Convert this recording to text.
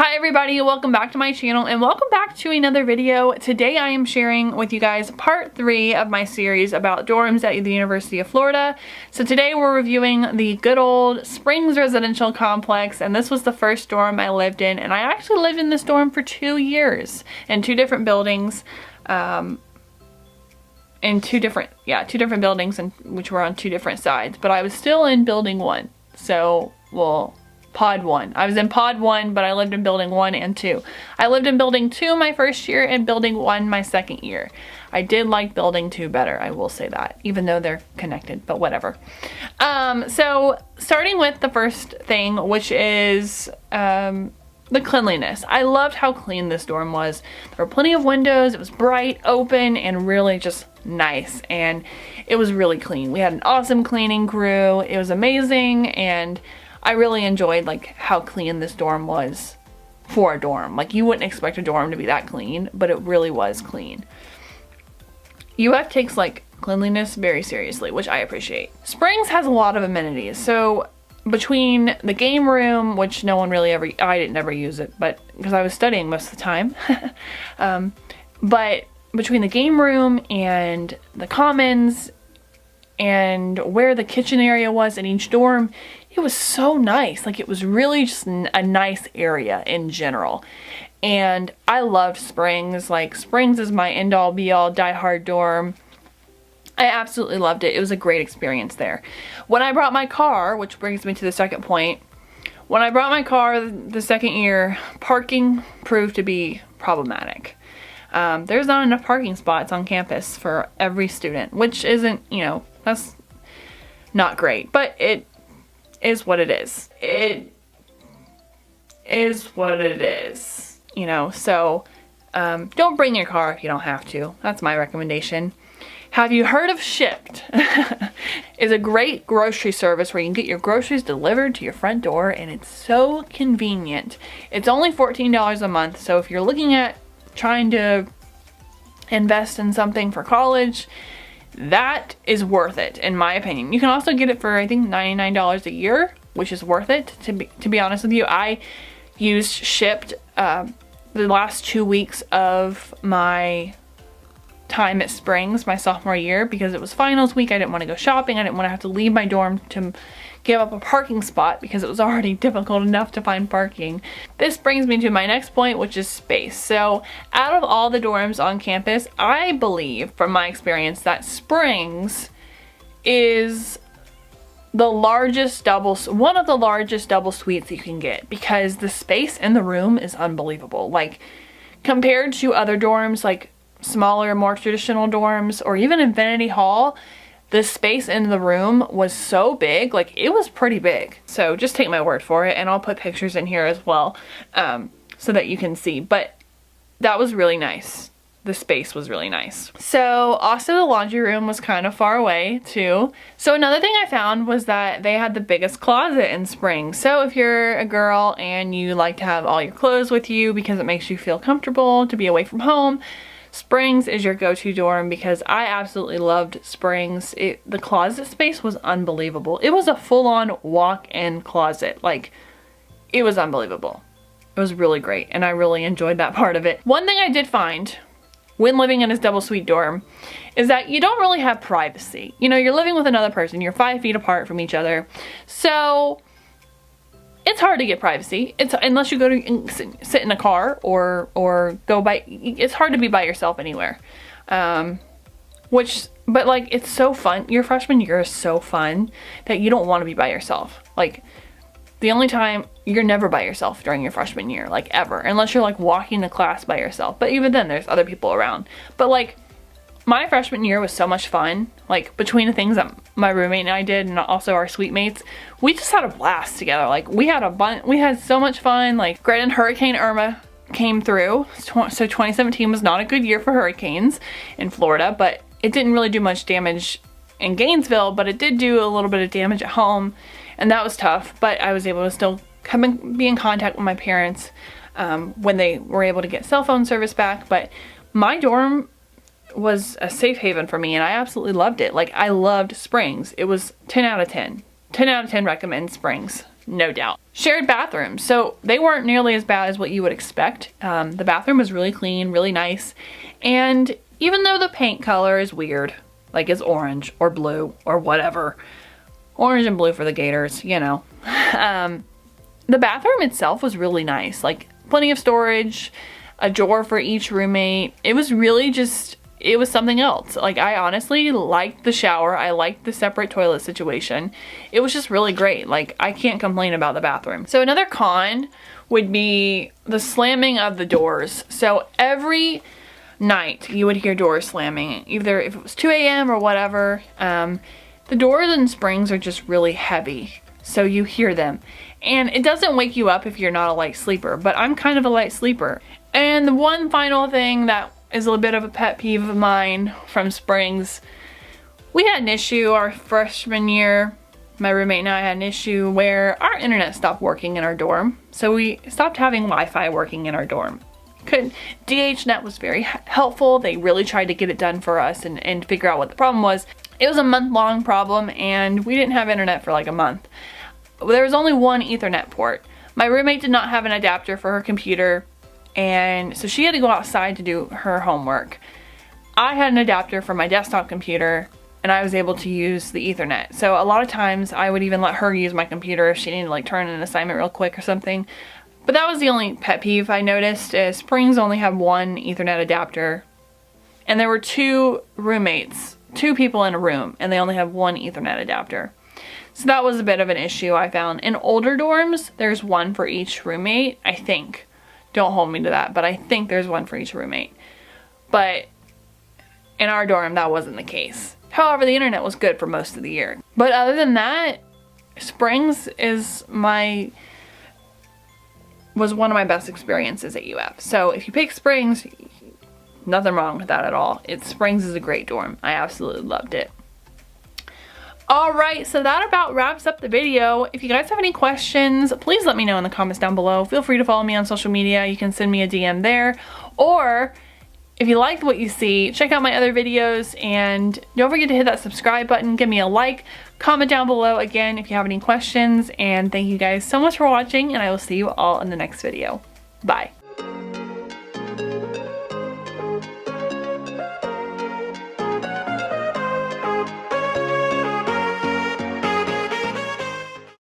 Hi everybody, welcome back to my channel and welcome back to another video. Today I am sharing with you guys part 3 of my series about dorms at the University of Florida. So today we're reviewing the good old Springs residential complex, and this was the first dorm I lived in, and I actually lived in this dorm for 2 years in 2 different buildings. In two different buildings, and which were on 2 different sides, but I was still in building 1. So, well, pod 1. I was in pod 1, but I lived in building 1 and 2. I lived in building 2 my first year and building 1 my second year. I did like building 2 better, I will say that, even though they're connected, but whatever. So starting with the first thing, which is the cleanliness. I loved how clean this dorm was. There were plenty of windows, it was bright, open, and really just nice, and it was really clean. We had an awesome cleaning crew. It was amazing, and I really enjoyed like how clean this dorm was for a dorm. Like, you wouldn't expect a dorm to be that clean, but it really was clean. UF takes like cleanliness very seriously, which I appreciate. Springs has a lot of amenities. So between the game room, which no one really I didn't ever use it, but because I was studying most of the time, but between the game room and the commons and where the kitchen area was in each dorm, it was so nice. Like, it was really just a nice area in general. And I loved Springs. Like, Springs is my end-all be-all die-hard dorm. I absolutely loved it. It was a great experience there. When I brought my car, which brings me to the second point, when I brought my car the second year, parking proved to be problematic. There's not enough parking spots on campus for every student, which isn't, you know, that's not great, but it is what it is. It is what it is, you know, so don't bring your car if you don't have to. That's my recommendation. Have you heard of Shipt? It's a great grocery service where you can get your groceries delivered to your front door, and it's so convenient. It's only $14 a month, so if you're looking at trying to invest in something for college, that is worth it, in my opinion. You can also get it for, I think, $99 a year, which is worth it, to be honest with you. I used Shipt the last 2 weeks of my time at Springs my sophomore year because it was finals week. I didn't want to go shopping. I didn't want to have to leave my dorm to give up a parking spot because it was already difficult enough to find parking. This brings me to my next point, which is space. So out of all the dorms on campus, I believe from my experience that Springs is the largest one of the largest double suites you can get, because the space in the room is unbelievable. Like, compared to other dorms, like smaller, more traditional dorms, or even Infinity Hall, the space in the room was so big. Like, it was pretty big. So just take my word for it, and I'll put pictures in here as well so that you can see. But that was really nice. The space was really nice. So also the laundry room was kind of far away too. So another thing I found was that they had the biggest closet in Springs. So if you're a girl and you like to have all your clothes with you because it makes you feel comfortable to be away from home, Springs is your go-to dorm, because I absolutely loved Springs. The closet space was unbelievable. It was a full-on walk-in closet. Like, it was unbelievable. It was really great, and I really enjoyed that part of it. One thing I did find when living in this double suite dorm is that you don't really have privacy. You know, you're living with another person. You're 5 feet apart from each other. So it's hard to get privacy. Unless you go to sit in a car or go by. It's hard to be by yourself anywhere. But like, it's so fun. Your freshman year is so fun that you don't want to be by yourself. Like, the only time, you're never by yourself during your freshman year, like, ever, unless you're like walking to class by yourself. But even then, there's other people around. But like, my freshman year was so much fun. Like, between the things that my roommate and I did, and also our suite mates, we just had a blast together. Like, we had so much fun. Like, granted, Hurricane Irma came through, so 2017 was not a good year for hurricanes in Florida, but it didn't really do much damage in Gainesville, but it did do a little bit of damage at home, and that was tough. But I was able to still be in contact with my parents when they were able to get cell phone service back. But my dorm was a safe haven for me, and I absolutely loved it. Like, I loved Springs. It was 10 out of 10. 10 out of 10 recommend Springs no doubt. Shared bathrooms. So they weren't nearly as bad as what you would expect. The bathroom was really clean, really nice. And even though the paint color is weird, like it's orange or blue or whatever, orange and blue for the Gators, you know. The bathroom itself was really nice. Like plenty of storage, a drawer for each roommate. It was really just, it was something else. Like I honestly liked the shower. I liked the separate toilet situation. It was just really great. Like I can't complain about the bathroom. So another con would be the slamming of the doors. So every night you would hear doors slamming, either if it was 2 a.m. or whatever. The doors in Springs are just really heavy, so you hear them. And it doesn't wake you up if you're not a light sleeper, but I'm kind of a light sleeper. And the one final thing that is a bit of a pet peeve of mine from Springs, we had an issue our freshman year. My roommate and I had an issue where our internet stopped working in our dorm. So we stopped having Wi-Fi working in our dorm. DHNet was very helpful. They really tried to get it done for us and figure out what the problem was. It was a month-long problem and we didn't have internet for like a month. There was only one Ethernet port. My roommate did not have an adapter for her computer, and so she had to go outside to do her homework. I had an adapter for my desktop computer and I was able to use the Ethernet. So a lot of times I would even let her use my computer if she needed to like turn in an assignment real quick or something. But that was the only pet peeve I noticed, is Springs only had one Ethernet adapter and there were 2 roommates, 2 people in a room, and they only have one Ethernet adapter. So that was a bit of an issue I found. In older dorms, there's one for each roommate, I think. Don't hold me to that, but I think there's one for each roommate. But in our dorm, that wasn't the case. However, the internet was good for most of the year. But other than that, Springs was one of my best experiences at UF. So if you pick Springs, nothing wrong with that at all. Springs is a great dorm. I absolutely loved it. Alright, so that about wraps up the video. If you guys have any questions, please let me know in the comments down below. Feel free to follow me on social media. You can send me a DM there. Or if you liked what you see, check out my other videos and don't forget to hit that subscribe button. Give me a like. Comment down below again if you have any questions. And thank you guys so much for watching, and I will see you all in the next video. Bye.